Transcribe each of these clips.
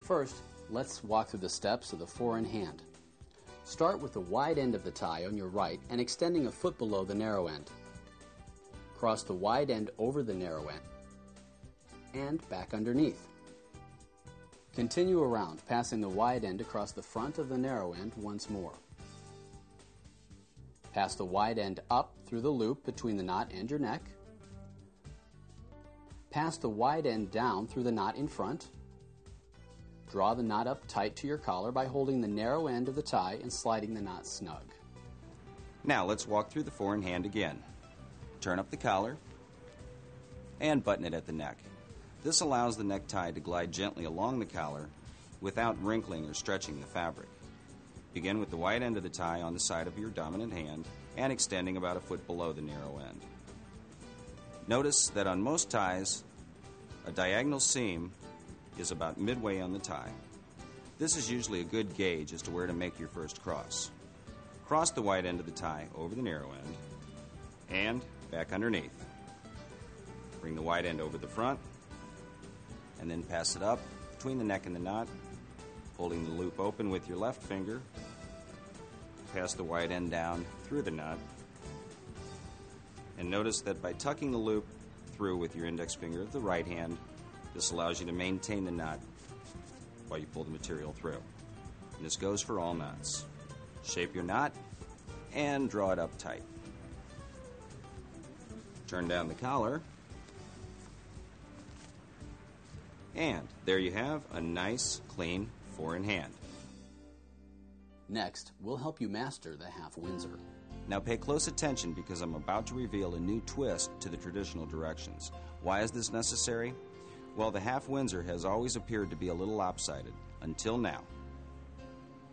First, let's walk through the steps of the four-in hand. Start with the wide end of the tie on your right and extending a foot below the narrow end. Cross the wide end over the narrow end and back underneath. Continue around, passing the wide end across the front of the narrow end once more. Pass the wide end up through the loop between the knot and your neck. Pass the wide end down through the knot in front. Draw the knot up tight to your collar by holding the narrow end of the tie and sliding the knot snug. Now let's walk through the four-in hand again. Turn up the collar and button it at the neck. This allows the necktie to glide gently along the collar without wrinkling or stretching the fabric. Begin with the wide end of the tie on the side of your dominant hand and extending about a foot below the narrow end. Notice that on most ties, a diagonal seam is about midway on the tie. This is usually a good gauge as to where to make your first cross. Cross the wide end of the tie over the narrow end and back underneath. Bring the wide end over the front and then pass it up between the neck and the knot, holding the loop open with your left finger. Pass the wide end down through the knot. And notice that by tucking the loop through with your index finger of the right hand, this allows you to maintain the knot while you pull the material through. And this goes for all knots. Shape your knot and draw it up tight. Turn down the collar. And there you have a nice, clean four-in hand. Next, we'll help you master the half Windsor. Now pay close attention because I'm about to reveal a new twist to the traditional directions. Why is this necessary? Well, the half Windsor has always appeared to be a little lopsided, until now.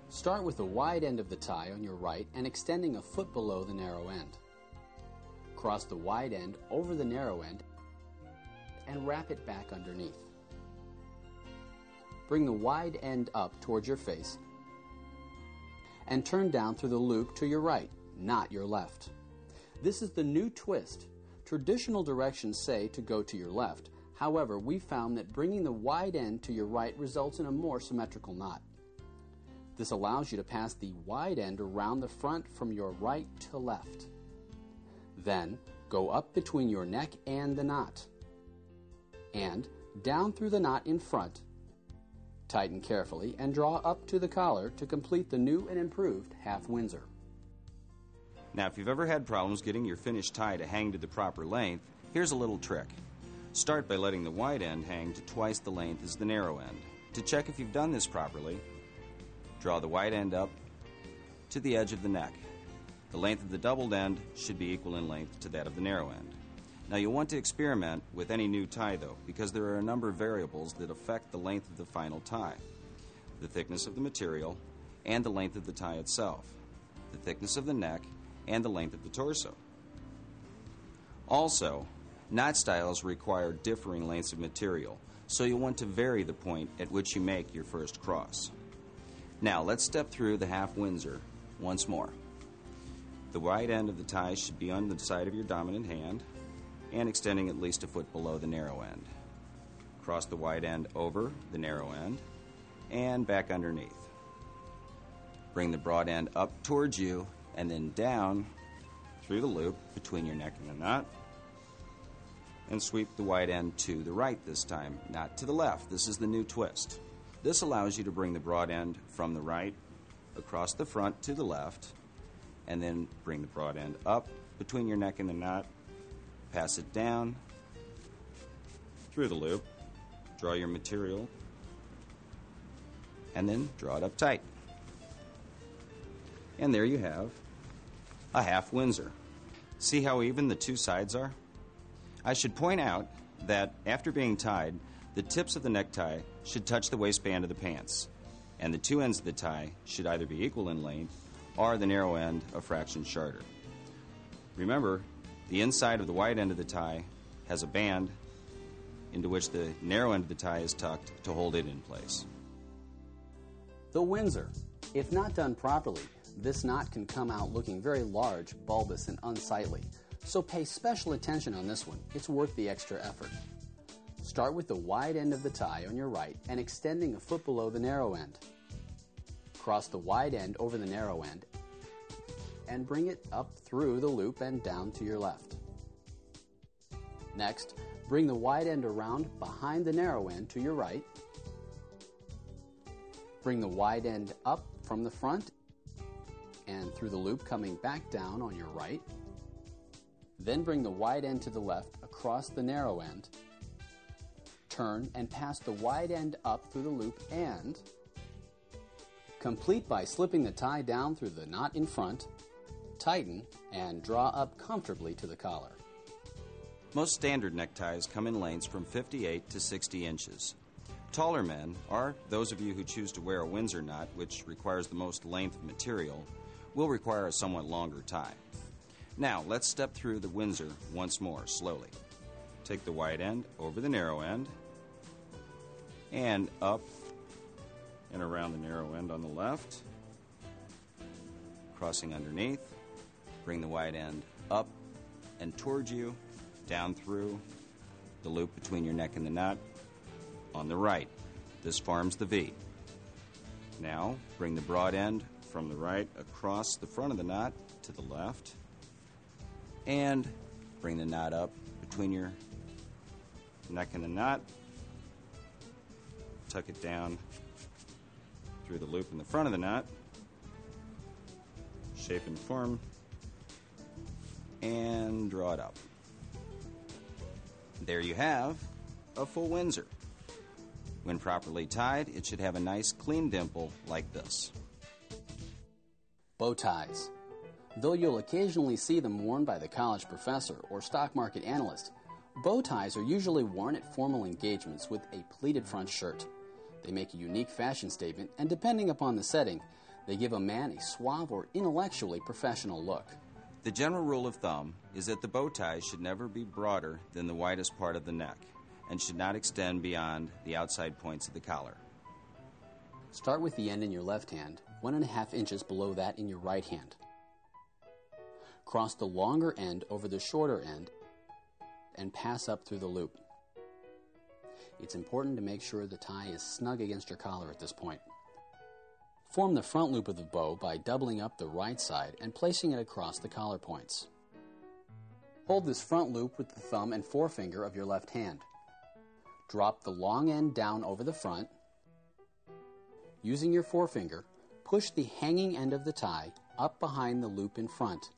Start with the wide end of the tie on your right and extending a foot below the narrow end. Cross the wide end over the narrow end and wrap it back underneath. Bring the wide end up towards your face and turn down through the loop to your right, not your left. This is the new twist. Traditional directions say to go to your left. However, we found that bringing the wide end to your right results in a more symmetrical knot. This allows you to pass the wide end around the front from your right to left. Then, go up between your neck and the knot, and down through the knot in front. Tighten carefully and draw up to the collar to complete the new and improved half Windsor. Now, if you've ever had problems getting your finished tie to hang to the proper length, here's a little trick. Start by letting the wide end hang to twice the length as the narrow end. To check if you've done this properly, draw the wide end up to the edge of the neck. The length of the doubled end should be equal in length to that of the narrow end. Now, you'll want to experiment with any new tie, though, because there are a number of variables that affect the length of the final tie. The thickness of the material and the length of the tie itself, the thickness of the neck, and the length of the torso. Also, knot styles require differing lengths of material, so you'll want to vary the point at which you make your first cross. Now, let's step through the half Windsor once more. The wide end of the tie should be on the side of your dominant hand and extending at least a foot below the narrow end. Cross the wide end over the narrow end and back underneath. Bring the broad end up towards you and then down through the loop between your neck and the knot, and sweep the wide end to the right this time, not to the left. This is the new twist. This allows you to bring the broad end from the right across the front to the left, and then bring the broad end up between your neck and the knot, pass it down through the loop, draw your material, and then draw it up tight. And there you have a half Windsor. See how even the two sides are? I should point out that after being tied, the tips of the necktie should touch the waistband of the pants, and the two ends of the tie should either be equal in length or the narrow end a fraction shorter. Remember, the inside of the wide end of the tie has a band into which the narrow end of the tie is tucked to hold it in place. The Windsor. If not done properly, this knot can come out looking very large, bulbous, and unsightly. So pay special attention on this one. It's worth the extra effort. Start with the wide end of the tie on your right and extending a foot below the narrow end. Cross the wide end over the narrow end and bring it up through the loop and down to your left. Next, bring the wide end around behind the narrow end to your right. Bring the wide end up from the front and through the loop coming back down on your right. Then bring the wide end to the left across the narrow end. Turn and pass the wide end up through the loop and complete by slipping the tie down through the knot in front, tighten, and draw up comfortably to the collar. Most standard neckties come in lengths from 58 to 60 inches. Taller men, or those of you who choose to wear a Windsor knot, which requires the most length of material, will require a somewhat longer tie. Now, let's step through the Windsor once more, slowly. Take the wide end over the narrow end, and up and around the narrow end on the left, crossing underneath. Bring the wide end up and towards you, down through the loop between your neck and the knot on the right. This forms the V. Now, bring the broad end from the right across the front of the knot to the left, and bring the knot up between your neck and the knot. Tuck it down through the loop in the front of the knot, shape and form, and draw it up. There you have a full Windsor. When properly tied, it should have a nice clean dimple like this. Bow ties. Though you'll occasionally see them worn by the college professor or stock market analyst, bow ties are usually worn at formal engagements with a pleated front shirt. They make a unique fashion statement, and depending upon the setting, they give a man a suave or intellectually professional look. The general rule of thumb is that the bow tie should never be broader than the widest part of the neck and should not extend beyond the outside points of the collar. Start with the end in your left hand, 1.5 inches below that in your right hand. Cross the longer end over the shorter end and pass up through the loop. It's important to make sure the tie is snug against your collar at this point. Form the front loop of the bow by doubling up the right side and placing it across the collar points. Hold this front loop with the thumb and forefinger of your left hand. Drop the long end down over the front. Using your forefinger, push the hanging end of the tie up behind the loop in front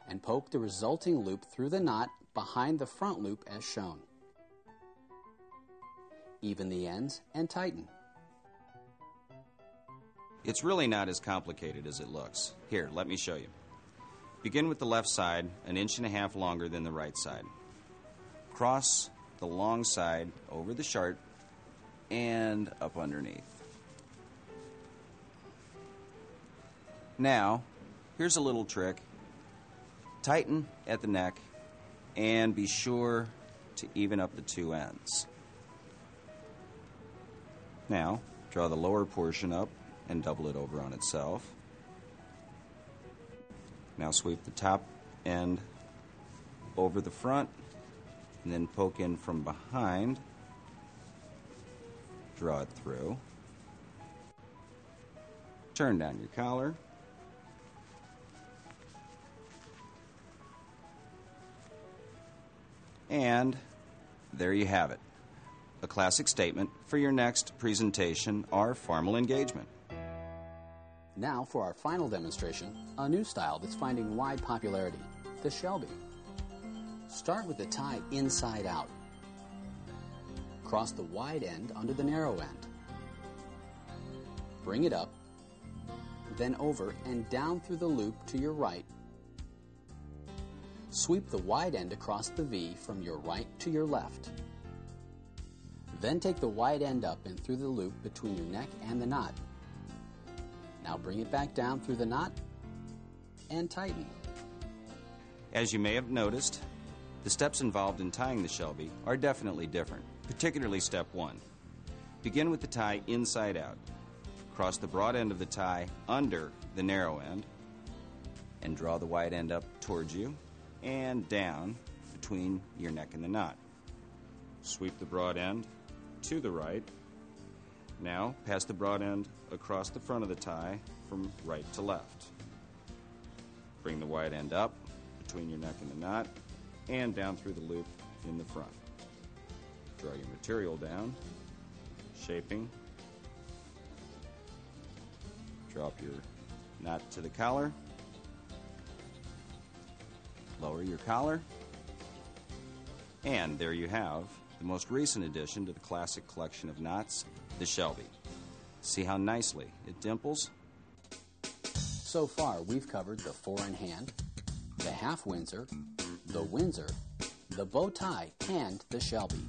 and poke the resulting loop through the knot behind the front loop as shown. Even the ends and tighten. It's really not as complicated as it looks. Here, let me show you. Begin with the left side, 1.5 inches longer than the right side. Cross the long side over the short and up underneath. Now, here's a little trick. Tighten at the neck and be sure to even up the two ends. Now, draw the lower portion up and double it over on itself. Now sweep the top end over the front and then poke in from behind. Draw it through. Turn down your collar. And there you have it. A classic statement for your next presentation or formal engagement. Now for our final demonstration, a new style that's finding wide popularity, the Shelby. Start with the tie inside out. Cross the wide end under the narrow end. Bring it up, then over and down through the loop to your right. Sweep the wide end across the V from your right to your left. Then take the wide end up and through the loop between your neck and the knot. Now bring it back down through the knot and tighten. As you may have noticed, the steps involved in tying the Shelby are definitely different, particularly step 1. Begin with the tie inside out. Cross the broad end of the tie under the narrow end and draw the wide end up towards you and down between your neck and the knot. Sweep the broad end to the right. Now, pass the broad end across the front of the tie from right to left. Bring the wide end up between your neck and the knot and down through the loop in the front. Draw your material down, shaping. Drop your knot to the collar. Lower your collar. And there you have the most recent addition to the classic collection of knots, the Shelby. See how nicely it dimples? So far, we've covered the four-in-hand, the half Windsor, the Windsor, the bow tie, and the Shelby.